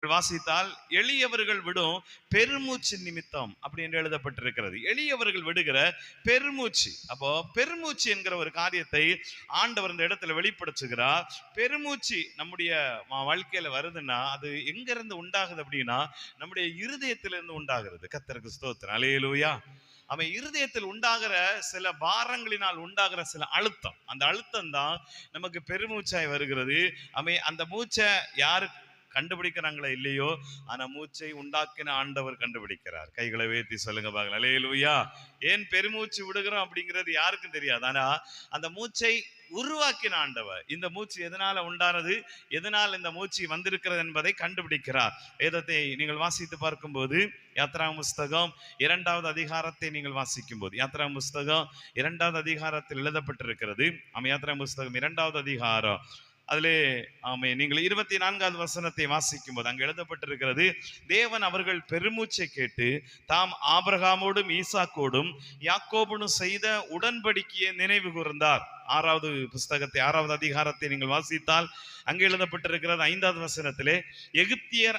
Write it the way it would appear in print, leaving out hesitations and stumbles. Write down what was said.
வாசித்தால் எளியவர்கள் விடும் பெருமூச்சு நிமித்தம் அப்படி என்று எழுதப்பட்டிருக்கிறது. எளியவர்கள் விடுகிற பெருமூச்சு. அப்போ பெருமூச்சு என்கிற ஒரு காரியத்தை ஆண்டவர் இந்த இடத்துல வெளிப்படுத்துகிறார். பெருமூச்சு நம்முடைய வாழ்க்கையில வருதுன்னா அது எங்க இருந்து உண்டாகுது அப்படின்னா நம்முடைய இருதயத்திலிருந்து உண்டாகிறது. கர்த்தருக்கு ஸ்தோத்திரம். அல்லேலூயா. அவன் இருதயத்தில் உண்டாகிற சில பாரங்களினால் உண்டாகிற சில அழுத்தம், அந்த அழுத்தம் தான் நமக்கு பெருமூச்சாய் வருகிறது. அந்த மூச்சை யாரு கண்டுபிடிக்கிறாங்களோ இல்லையோ, ஆனா மூச்சை உண்டாக்கின ஆண்டவர் கண்டுபிடிக்கிறார். கைகளை உயர்த்தி சொல்லுங்க பாக்கலாம். அல்லேலூயா. ஏன் பெருமூச்சு விடுகிறோம் அப்படிங்கிறது யாருக்கும் தெரியாது. ஆனா அந்த மூச்சை உருவாக்கின ஆண்டவர் இந்த மூச்சு எதனால உண்டானது, எதனால் இந்த மூச்சு வந்திருக்கிறது என்பதை கண்டுபிடிக்கிறார். வேதத்தை நீங்கள் வாசித்து பார்க்கும்போது யாத்ராகம புஸ்தகம் 2வது அதிகாரத்தை நீங்கள் வாசிக்கும் போது, யாத்ராகம புஸ்தகம் 2வது அதிகாரத்தில் எழுதப்பட்டிருக்கிறது. யாத்ராகம புஸ்தகம் 2வது அதிகாரம் அதிலே நீங்கள் 24வது வசனத்தை வாசிக்கும் போது அங்கு எழுதப்பட்டிருக்கிறது, தேவன் அவர்கள் பெருமூச்சை கேட்டு தாம் ஆபிரகாமோடும் ஈசாக்கோடும் யாக்கோபுடும் செய்த உடன்படிக்கையை நினைவு கூர்ந்தார். 6வது அதிகாரத்தை நீங்கள் வாசித்தால் அங்கு எழுதப்பட்டிருக்கிறது 5வது வசனத்திலே, எகிப்தியர்